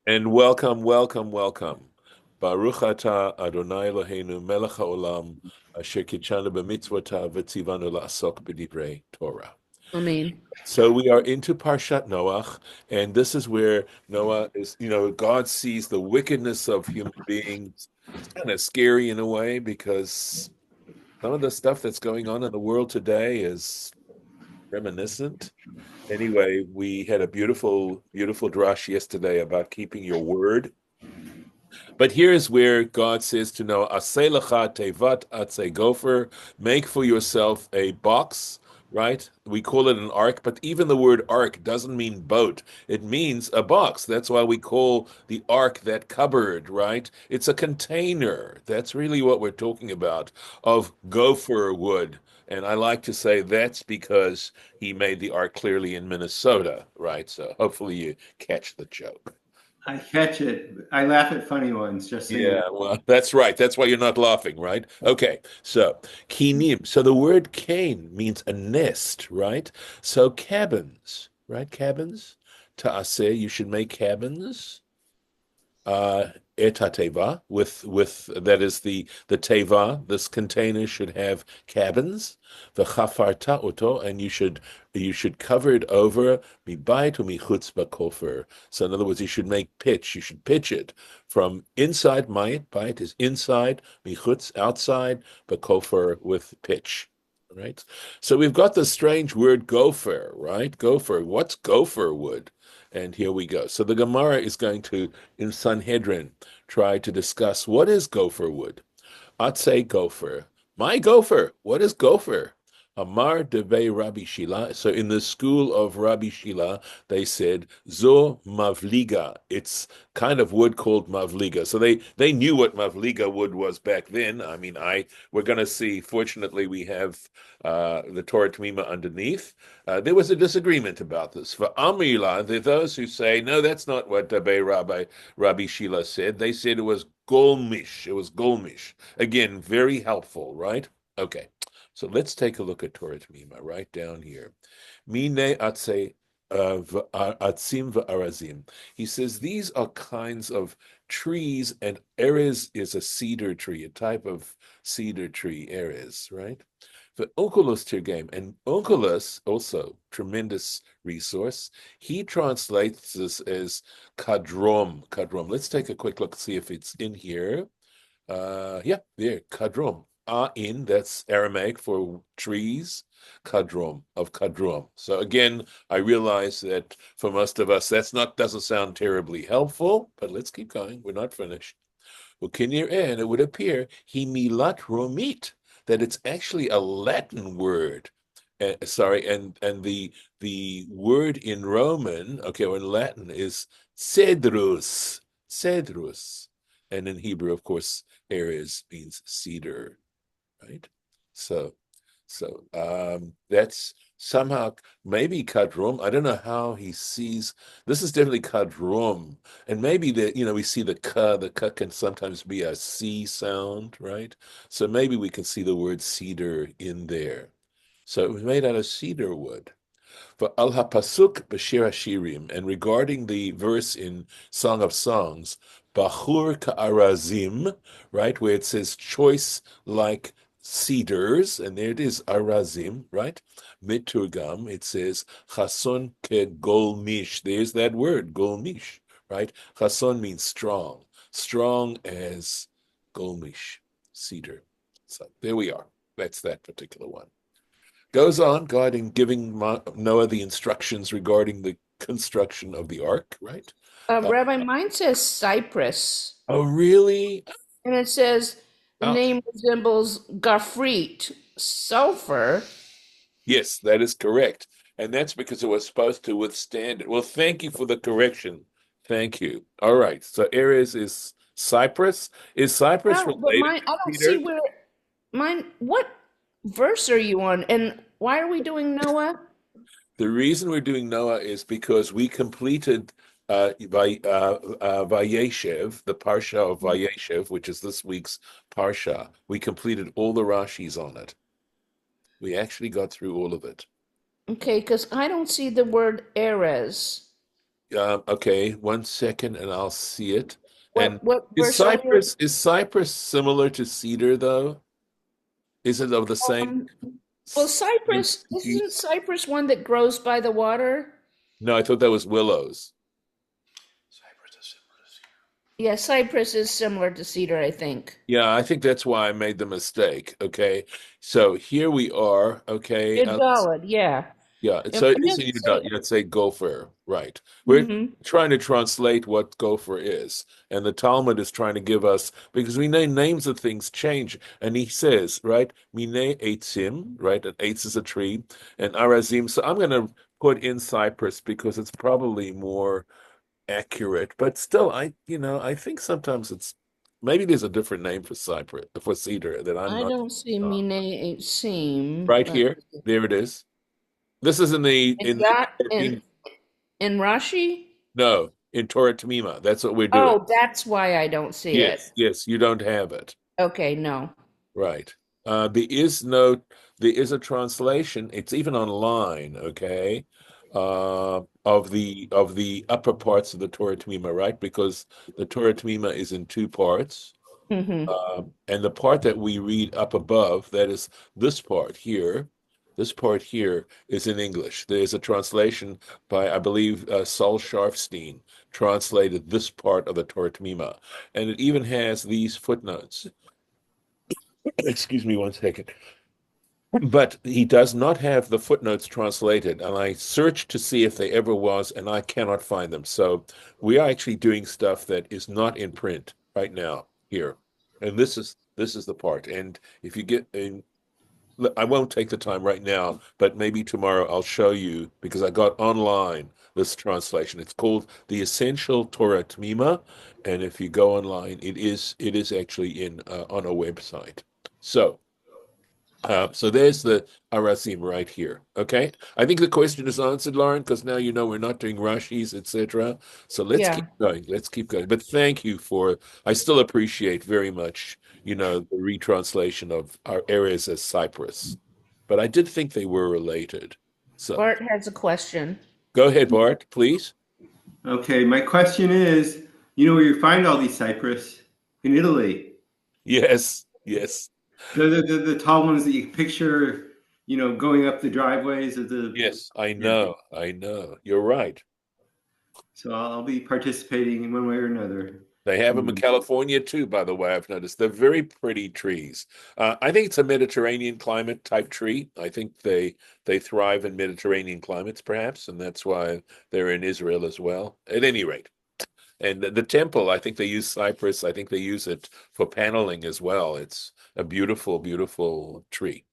And welcome, welcome, welcome. Baruch atah Adonai Eloheinu melech haolam asher kitshanu b'mitzvotav v'tzivanu la'asok b'divrei Torah. I mean, So we are into Parshat Noach, and this is where Noah is, God sees the wickedness of human beings. It's kind of scary in a way because some of the stuff that's going on in the world today is reminiscent. Anyway, we had a beautiful, beautiful drush yesterday about keeping your word. But here's where God says to Noah, "Aseh lecha tevat atzei gopher," make for yourself a box, right? We call it an ark, but even the word ark doesn't mean boat. It means a box. That's why we call the ark that cupboard, right? It's a container. That's really what we're talking about of gopher wood. And I like to say that's because he made the ark clearly in Minnesota, right? So hopefully you catch the joke. I catch it. I laugh at funny ones, just so you know. Yeah, well, that's right. That's why you're not laughing, right? Okay, so kinim. So the word kain means a nest, right? So cabins, right? Cabins. Ta'aseh, you should make cabins. Et teva with that is the teva. This container should have cabins. The chafarta oto, and you should cover it over mibayit umichutz bakofer. So in other words, you should make pitch. You should pitch it from inside. Bayit is inside, michutz outside, bakofer with pitch. Right. So we've got the strange word gopher, right? Gopher. What's gopher wood? And here we go. So the Gemara is going to, in Sanhedrin, try to discuss what is gopher wood. Atse gopher. My gopher. What is gopher? Amar debe Rabbi Shila. So in the school of Rabbi Shila, they said zo mavliga. It's kind of wood called mavliga. So they knew what mavliga wood was back then. I mean, we're going to see. Fortunately, we have the Torah Temimah underneath. There was a disagreement about this. For Amila, there are those who say no, that's not what debe Rabbi Shila said. They said it was golmish. It was golmish. Again, very helpful, right? Okay. So let's take a look at Torah Temimah right down here. Mine atse atzim v'arazim. He says these are kinds of trees, and erez is a cedar tree, a type of cedar tree, erez, right? The Onkelos Tirgame, and Onkelos, also tremendous resource, he translates this as kadrom. Kadrom. Let's take a quick look, see if it's in here. Yeah, there, kadrom. In, that's Aramaic for trees, kadrom, of kadrom. So again, I realize that for most of us, doesn't sound terribly helpful, but let's keep going. We're not finished. Ukinir and it would appear he milat romit, that it's actually a Latin word. Sorry, and the word in Roman, okay, or in Latin is cedrus, cedrus, and in Hebrew, of course, Erez means cedar, right? So, so that's somehow maybe kadrom. I don't know how he sees. This is definitely kadrom, and maybe we see the ka can sometimes be a C sound, right? So maybe we can see the word cedar in there. So it was made out of cedar wood. For al hapasuk b'shir hashirim, and regarding the verse in Song of Songs, bachur ka'arazim, right, where it says choice like cedars, and there it is, arazim, right? Miturgam, it says chason ke golmish. There's that word, golmish, right? Chason means strong, strong as golmish, cedar. So there we are. That's that particular one. Goes on, God in giving Noah the instructions regarding the construction of the ark, right? Uh, Rabbi, mine says Cyprus, oh, really? and it says the Oh, name resembles Gafrit, sulfur. yes, that is correct. And that's because it was supposed to withstand it. Well, thank you for the correction. Thank you. All right. So Ares is Cyprus. Is Cyprus No, but related mine, to I don't see Peter? where mine. What verse are you on? And why are we doing Noah? The reason we're doing Noah is because we completed Vayeshev, the Parsha of Vayeshev, which is this week's Parsha. We completed all the Rashis on it. We actually got through all of it. Okay, because I don't see the word Erez. Okay, 1 second, and I'll see it. And What verse are we on? Is Cyprus similar to cedar though? Is it of the same Um, well, cypress, isn't species? cypress one that grows by the water? No, I thought that was willows. Yeah, cypress is similar to cedar, I think. Yeah, I think that's why I made the mistake. Okay, so here we are. Okay, Yud yeah. yeah, It so it is in doesn't Udot. say. You'd say Gopher, right? We're Hmm. trying to translate what Gopher is, and the Talmud is trying to give us because we know names of things change, and he says, right, Mine Eitzim, right, and Eitz is a tree, and Arazim. So I'm going to put in cypress because it's probably more accurate, but still, I think sometimes it's maybe there's a different name for cypress for cedar that I'm I not don't see uh, Mine seam. right here. There it is. This is In in Dot 14. in Rashi? No, in Torah Temimah. That's what we're doing. Oh, that's why I don't see it. Yes, yes, you don't have it. Okay, no. Right. There is a translation. It's even online, okay, of the upper parts of the Torah Temimah, right? Because the Torah Temimah is in two parts. Hmm. And the part that we read up above, that is this part here is in English. There's a translation by, I believe, Saul Sharfstein translated this part of the Torah Temimah. And it even has these footnotes. Excuse me 1 second. But he does not have the footnotes translated. And I searched to see if they ever was, and I cannot find them. So we are actually doing stuff that is not in print right now here. And this is the part. And if you get in, I won't take the time right now, but maybe tomorrow I'll show you because I got online this translation. It's called the Essential Torah Temimah, and if you go online, it is actually in on a website. So. So there's the Arasim right here. Okay, I think the question is answered, Lauren, because now you know we're not doing Rashis, etc. So let's keep Yeah. going. Let's keep going. But thank you for. I still appreciate very much, the retranslation of our areas as Cyprus. But I did think they were related. So Bart has a question. go ahead, Bart, please. Okay, my question is, you know where you find all these cypress? In Italy. Yes, yes, The tall ones that you picture, going up the driveways of the, yes. I yeah. know. I know. You're right. So I'll be participating in one way or another. They have them in Hmm. California too, by the way. I've noticed they're very pretty trees. I think it's a Mediterranean climate type tree. I think they thrive in Mediterranean climates, perhaps, and that's why they're in Israel as well. At any rate, and the temple, I think they use cypress. I think they use it for paneling as well. It's a beautiful, beautiful tree.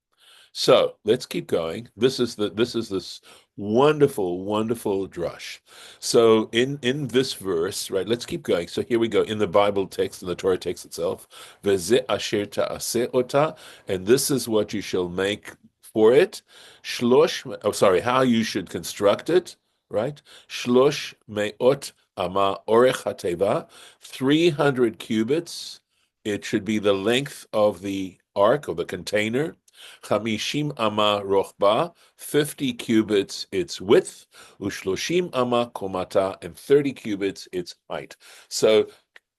So let's keep going. This is this wonderful, wonderful drush. So in this verse, right? Let's keep going. So here we go in the Bible text, in the Torah text itself. Veze asher ta'aseh ota, and this is what you shall make for it. Shlosh, oh sorry, how you should construct it, right? Shlosh me'ot ama orech hateva, 300 cubits. It should be the length of the ark or the container. Chamishim ama rochba, 50 cubits its width, ushloshim ama komata, and 30 cubits its height. So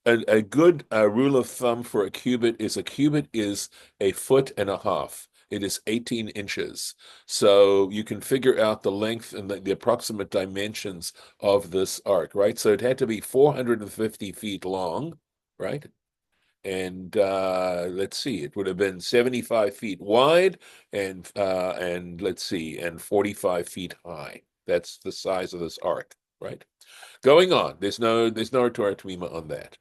a good rule of thumb for a cubit is a foot and a half. It is 18 inches. So you can figure out the length and the approximate dimensions of this ark, right? So it had to be 450 feet long, right? And let's see, it would have been 75 feet wide and let's see, and 45 feet high. That's the size of this ark, right? Going on, there's no Torah Temimah on that.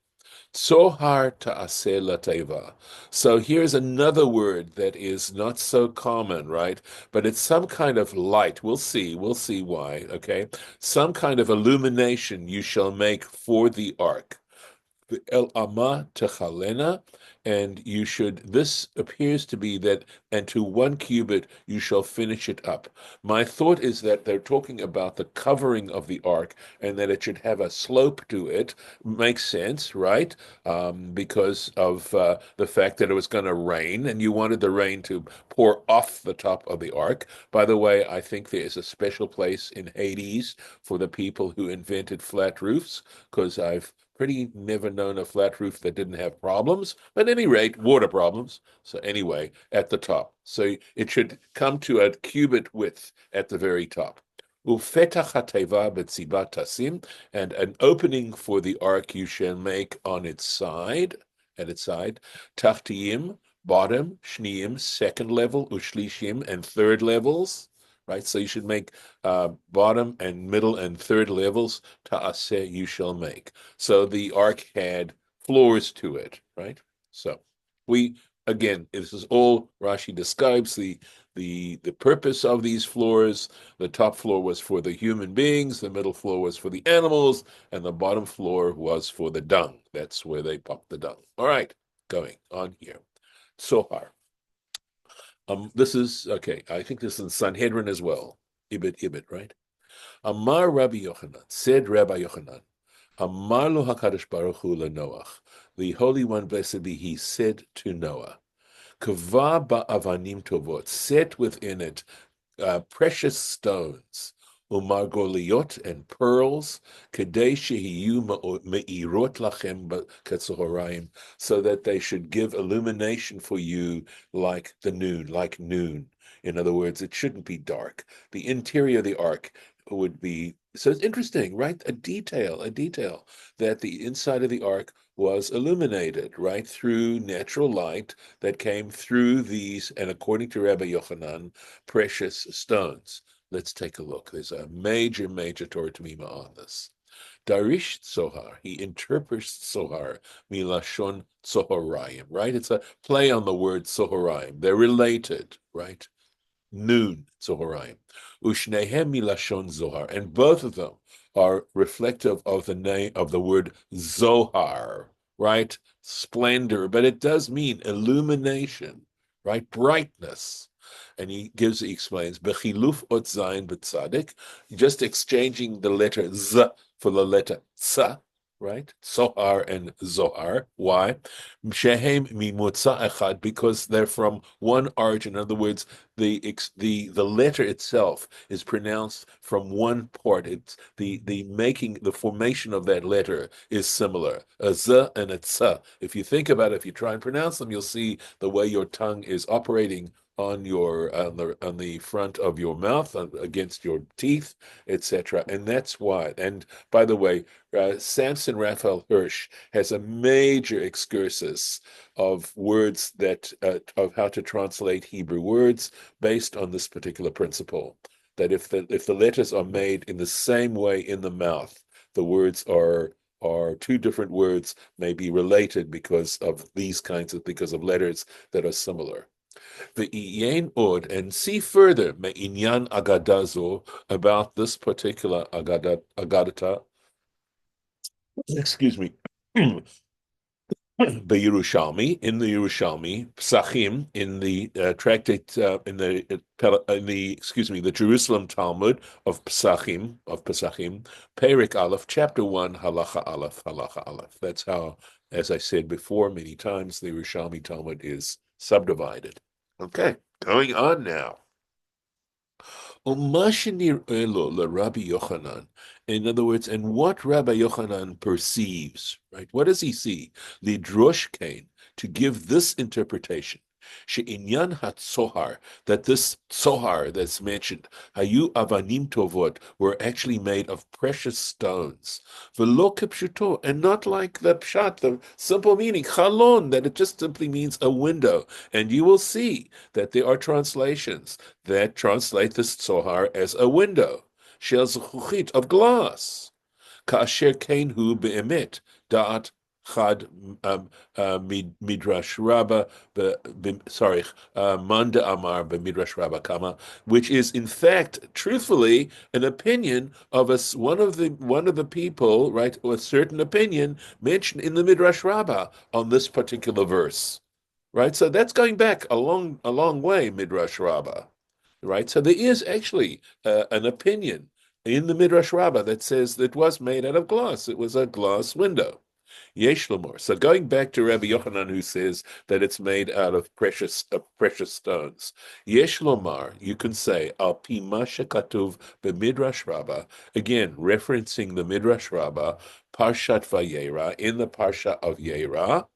Tzohar ta'aseh lateva. So here's another word that is not so common, right? But it's some kind of light. We'll see why, okay? Some kind of illumination you shall make for the ark. the el ama techalena, and you should, this appears to be that, and to 1 cubit you shall finish it up. My thought is that they're talking about the covering of the ark and that it should have a slope to it. Makes sense, right? Because of the fact that it was going to rain and you wanted the rain to pour off the top of the ark. By the way, I think there is a special place in Hades for the people who invented flat roofs, because I've pretty never known a flat roof that didn't have problems, but at any rate, water problems. So anyway, at the top. So it should come to a cubit width at the very top. Ufetach hateva betzibat tasim, and an opening for the ark you shall make on its side, at its side, tachtiyim, bottom, shniim, second level, ushlishim, and third levels, right? So you should make bottom and middle and third levels, ta'aseh you shall make. So the ark had floors to it, right? So we, again, this is all Rashi describes the purpose of these floors. The top floor was for the human beings, the middle floor was for the animals, and the bottom floor was for the dung. That's where they popped the dung. All right, going on here. Tzohar. This is, okay, I think this is in Sanhedrin as well. Ibid, right? Amar Rabbi Yochanan, said Rabbi Yochanan, Amar lo HaKadosh Baruch Hu Noach, the Holy One, blessed be He, said to Noah, Kava ba'avanim tovot, set within it precious stones, umargoliot, and pearls, kadei shehiyu me'irot lachem ketzoharaim, so that they should give illumination for you like the noon, like noon. In other words, it shouldn't be dark. The interior of the ark would be, so it's interesting, right? A detail that the inside of the ark was illuminated, right, through natural light that came through these, and according to Rabbi Yochanan, precious stones. Let's take a look. There's a major Torah Temimah on this. Darish Tzohar, he interprets Tzohar, milashon Tzoharayim, right? It's a play on the word Tzoharayim. They're related, right? Noon Tzoharayim. Ushnehem milashon Zohar, and both of them are reflective of the name of the word Zohar, right? Splendor, but it does mean illumination, right? Brightness. And he explains, Bechiluf ot zayin b'tzadik, just exchanging the letter Z for the letter Tza, right? Zohar and Zohar. Why? Shehem mimutza echad, because they're from one origin. In other words, the letter itself is pronounced from one part. It's the formation of that letter is similar. A Z and a Tza. If you think about it, if you try and pronounce them, you'll see the way your tongue is operating on the front of your mouth, against your teeth, etc. And that's why. And by the way, Samson Raphael Hirsch has a major excursus of words that of how to translate Hebrew words based on this particular principle. That if the letters are made in the same way in the mouth, the words are two different words, may be related because of letters that are similar. Ve'iyen od, and see further me'inyan agadazo, about this particular agadata. Excuse me. Yerushalmi, in the Yerushalmi, Psachim, in the tractate, in the Jerusalem Talmud of Psachim, Perik Aleph, chapter 1, Halacha Aleph. That's how, as I said before many times, the Yerushalmi Talmud is subdivided. Okay, going on now. Rabbi Yochanan. In other words, and what Rabbi Yochanan perceives, right? What does he see? Lidrosh kain, to give this interpretation. She'inyan ha-tzohar, that this tzohar that's mentioned, hayu avanim tovot, were actually made of precious stones. V'lo kepshuto, and not like the pshat, the simple meaning, chalon, that it just simply means a window. And you will see that there are translations that translate this tzohar as a window, shel zechuchit, of glass. Ka'asher kain hu be'emet, da'at Chad Midrash Rabbah, sorry, Manda Amar Midrash Rabbah Kama, which is in fact, truthfully, an opinion of one of the people, right, or a certain opinion mentioned in the Midrash Rabbah on this particular verse, right? So that's going back a long way, Midrash Rabbah, right? So there is actually an opinion in the Midrash Rabbah that says that it was made out of glass. It was a glass window. Yesh Lamor. So going back to Rabbi Yochanan, who says that it's made out of precious stones. Yesh Lomar, you can say Al Pi Ma Shekatuv b'Midrash Rabbah, again referencing the Midrash Rabbah, Parshat Vayera, in the Parsha of Yera,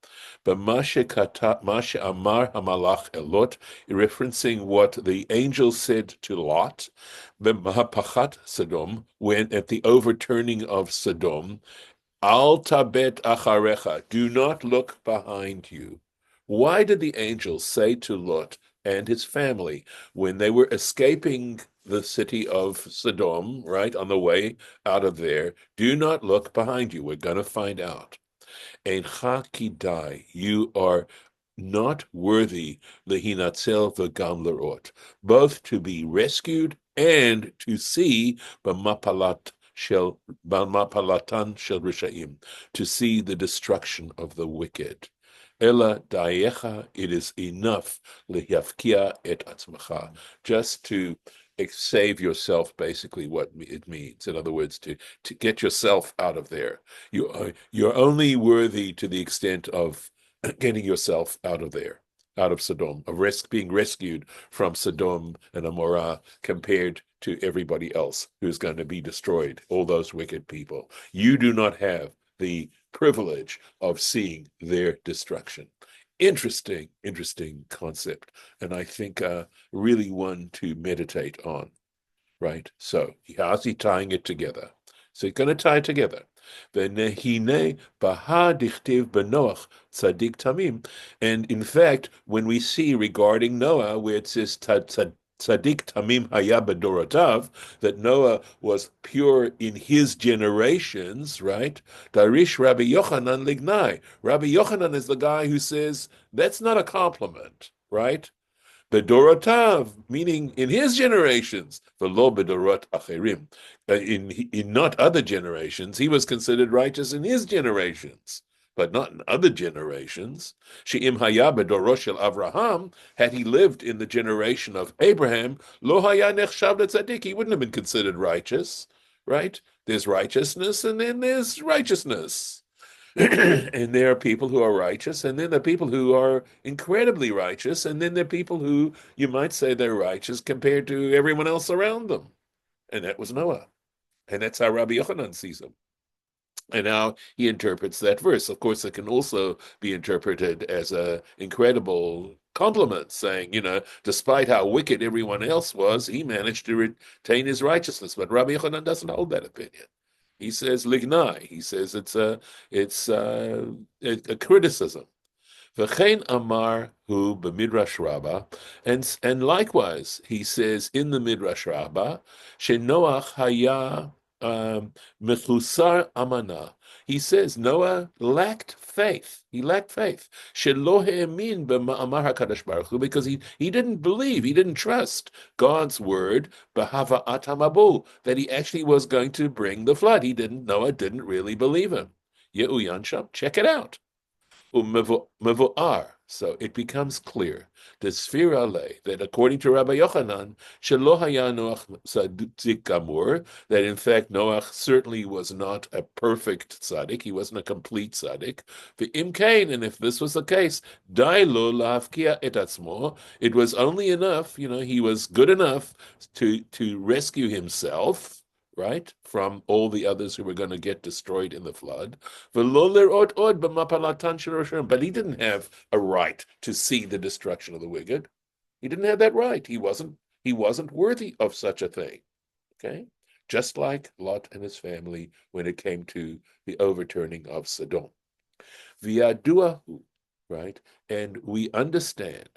Mashe Amar Hamalach Elot, referencing what the angel said to Lot, B'Mahapachat Sodom, when at the overturning of Sodom, Al tabet acharecha, do not look behind you. Why did the angel say to Lot and his family when they were escaping the city of Sodom, right, on the way out of there, do not look behind you? We're going to find out. Eincha kidai, you are not worthy, lehinatzel v'gam lerot, both to be rescued and to see b'mapalatan shel rishaim, to see the destruction of the wicked. Ela dayecha, it is enough lehafkia et atzmacha, just to save yourself, basically what it means. In other words, to get yourself out of there. You're only worthy to the extent of getting yourself out of there, out of Sodom, of being rescued from Sodom and Amorah, compared to everybody else who's going to be destroyed, all those wicked people. You do not have the privilege of seeing their destruction. Interesting concept, and I think really one to meditate on, right? So how's he tying it together? So he's going to tie it together. V'nehine baha dichtiv b'Noach tzadik tamim. And in fact, when we see regarding Noah, where it says tzadik tamim haya b'dorotav, that Noah was pure in his generations, right? Darish Rabbi Yochanan lignai. Rabbi Yochanan is the guy who says that's not a compliment, right? Bedorotav, meaning in his generations, v'lo bedorot acherim. In not other generations, he was considered righteous in his generations, but not in other generations. She'im haya bedorosh shel Avraham, had he lived in the generation of Abraham, lo haya nechshav letzaddik, he wouldn't have been considered righteous, right? There's righteousness, and then there's righteousness. And there are people who are righteous, and then there are people who are incredibly righteous, and then there are people who you might say they're righteous compared to everyone else around them. And that was Noah. And that's how Rabbi Yochanan sees him. And how he interprets that verse. Of course, it can also be interpreted as an incredible compliment, saying, despite how wicked everyone else was, he managed to retain his righteousness. But Rabbi Yochanan doesn't hold that opinion. He says lignai. He says it's a criticism. V'chein amar hu b'midrash Rabbah, and likewise he says in the Midrash Rabbah, shenoach haya mechusar amana. He says Noah lacked faith. He lacked faith. Shelo he'emin b'ma'amar HaKadosh Baruch Hu, because he didn't believe, he didn't trust God's word, b'hava'at hamabu, that he actually was going to bring the flood. Noah didn't really believe him. Ye'u yansham, check it out. Mevo'ar. So it becomes clear, the Sfira lay, that according to Rabbi Yochanan, Shelo haya Noach tzaddik gamur, that in fact Noach certainly was not a perfect tzaddik, he wasn't a complete tzaddik. V'im kain, and if this was the case, dai lo la'afkia et atzmo, it was only enough, he was good enough to rescue himself, right, from all the others who were going to get destroyed in the flood. But he didn't have a right to see the destruction of the wicked. He didn't have that right. He wasn't worthy of such a thing. Okay? Just like Lot and his family when it came to the overturning of Sodom. V'yaduahu, right? And we understand,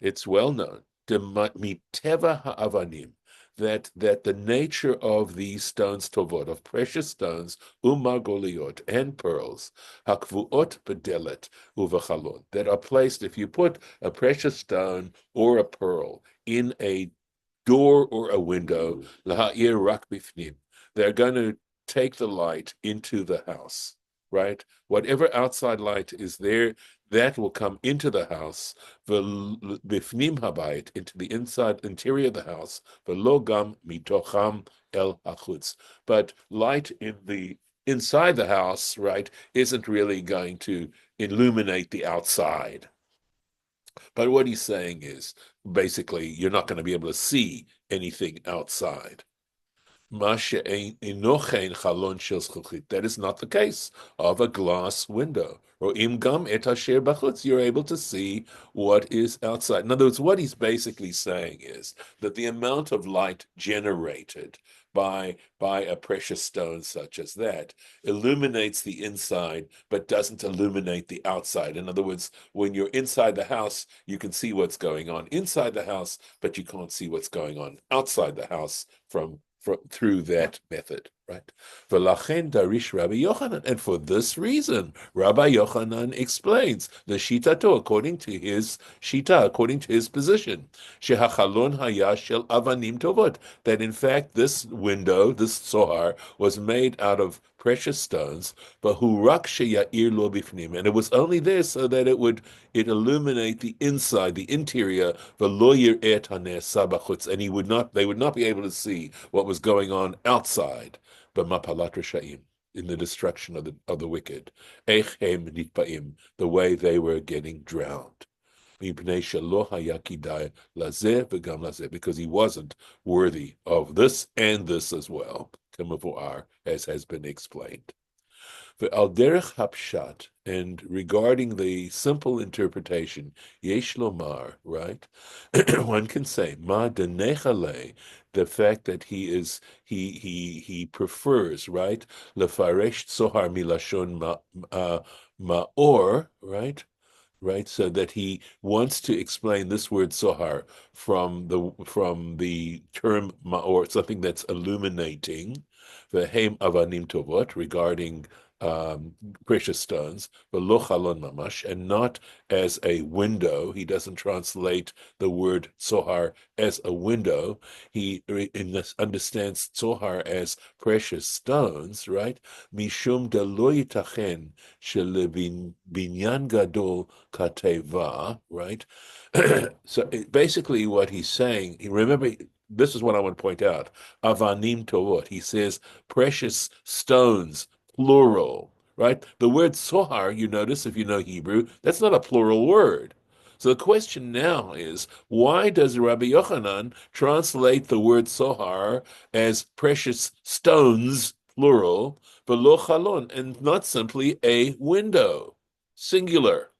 it's well known, miteva ha'avanim, that the nature of these stones tovot, of precious stones, umargoliot, and pearls, hakvuot bedelet uvachalon, that are placed, if you put a precious stone or a pearl in a door or a window, laha'ir rak bifnim, they're going to take the light into the house, right? Whatever outside light is there, that will come into the house, bifnim habayit, into the interior of the house, velogam mitocham el hachutz. But light in the inside the house, right, isn't really going to illuminate the outside. But what he's saying is, basically, you're not going to be able to see anything outside. That is not the case of a glass window. Or you're able to see what is outside. In other words, what he's basically saying is that the amount of light generated by a precious stone such as that illuminates the inside, but doesn't illuminate the outside. In other words, when you're inside the house, you can see what's going on inside the house, but you can't see what's going on outside the house through that method, right? V'lachen darish Rabbi Yochanan, and for this reason, Rabbi Yochanan explains the shitato according to his shita, according to his position, shehachalon haya shel avanim tovot, that in fact this window, this tzohar, was made out of precious stones, but hu rak sheyair lo bifnim, and it was only there so that it illuminate the inside, the interior, v'lo yir'eh haneh bachutz, and they would not be able to see what was going on outside, b'mapalat resha'im, in the destruction of the wicked, eichem nitba'im, the way they were getting drowned. Because he wasn't worthy of this and this as well, as has been explained. Al derech hapshat, and regarding the simple interpretation, yesh lomar, right? One can say ma denechale, the fact that he prefers, right? Lefaresh tzohar milashon ma'or, right? Right, so that he wants to explain this word Tzohar from the term ma'or, something that's illuminating, the heim avanim tovot, regarding precious stones, v'lo chalon mamash, and not as a window. He doesn't translate the word Tzohar as a window. He understands Tzohar as precious stones, right? Mishum de lo yitachen binyan gadol kateva, right? So basically what he's saying, remember, this is what I want to point out, avanim tovot. He says precious stones, plural, right? The word Tzohar, you notice if you know Hebrew, that's not a plural word. So the question now is, why does Rabbi Yochanan translate the word Tzohar as precious stones, plural, v'lo chalon, and not simply a window, singular?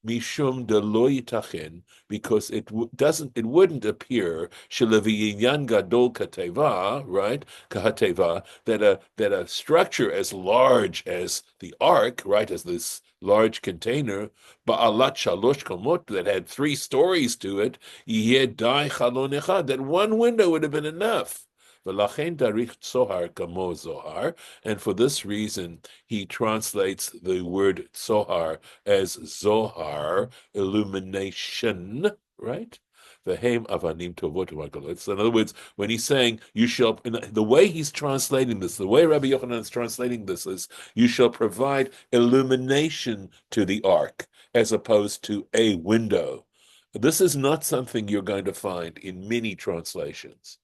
Mishum de lo yitachen, because it wouldn't appear sheleviyan gadol kateva, right? Kahateva, that a structure as large as the ark, right, as this large container, ba'alat shalosh komot, that had 3 stories to it, yeh dai chalon echad, that one window would have been enough. V'lachen darich tzohar kamo zohar, and for this reason he translates the word tzohar as zohar, illumination, right? V'heim avanim tovot u'margolot. So in other words, when he's saying you shall, the way he's translating this, the way Rabbi Yochanan is translating this is, you shall provide illumination to the ark as opposed to a window. This is not something you're going to find in many translations,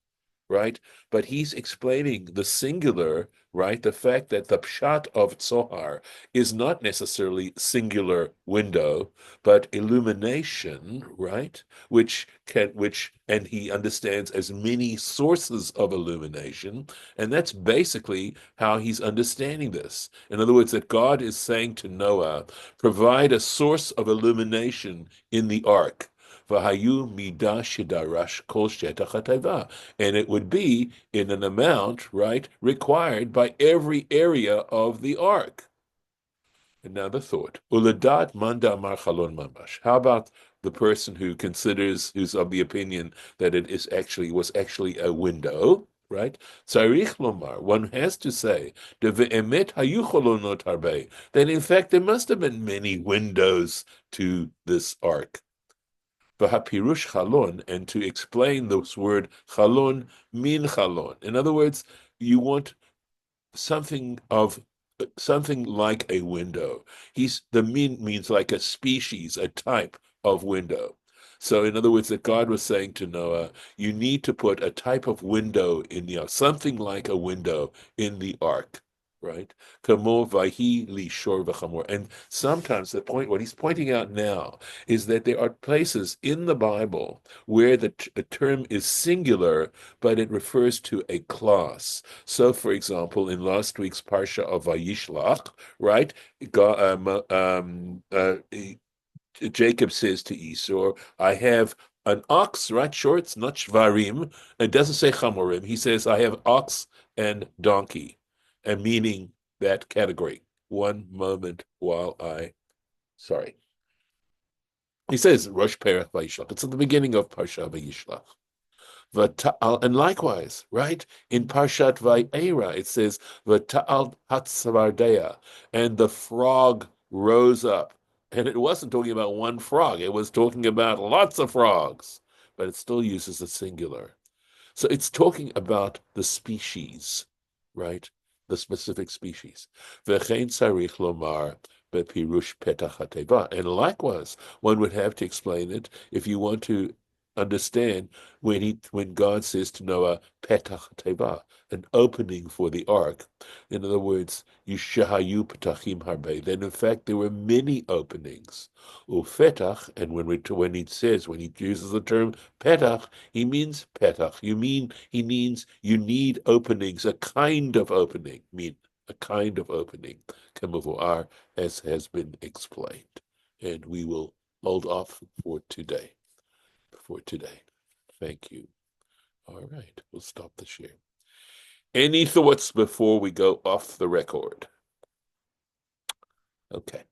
right? But he's explaining the singular, right? The fact that the pshat of Tzohar is not necessarily singular window, but illumination, right? And he understands as many sources of illumination, and that's basically how he's understanding this. In other words, that God is saying to Noah, provide a source of illumination in the ark. V'hayu midah shidarash kol shetach hateva, and it would be in an amount, right, required by every area of the ark. And now the thought, uladat manda mar chalon mamash. How about the person who's of the opinion that was actually a window, right? Tzarich lomar, one has to say, deve'emet hayu cholonot harbe, that in fact there must have been many windows to this ark. V'hapirush chalon, and to explain this word chalon, min chalon. In other words, you want something like a window. The min means like a species, a type of window. So in other words, that God was saying to Noah, you need to put a type of window in the ark, something like a window in the ark, right? Kamo vahi li shor v'chamor. And sometimes what he's pointing out now is that there are places in the Bible where the term is singular, but it refers to a class. So, for example, in last week's Parsha of Vayishlach, right, Jacob says to Esau, I have an ox, right? Sure, it's not shvarim. It doesn't say chamorim. He says, I have ox and donkey, and meaning that category. One moment sorry. He says, Rosh Perach Vayishlach. It's at the beginning of Parsha Vayishlach. And likewise, right, in Parshat Vayera, it says, V'ta'al hatzvardeya, and the frog rose up. And it wasn't talking about one frog, it was talking about lots of frogs, but it still uses a singular. So it's talking about the species, right? The specific species. V'chein tzarich lomar bepirush petach hateva. And likewise, one would have to explain it if you want to understand when God says to Noah, petach teva, an opening for the ark. In other words, yishahayu petachim harbe. Then in fact there were many openings. Ufetach, and when he uses the term petach, he means petach. He means you need openings, a kind of opening, a kind of opening, kemuvuar, as has been explained. And we will hold off for today. Thank you. All right, we'll stop the share. Any thoughts before we go off the record? Okay.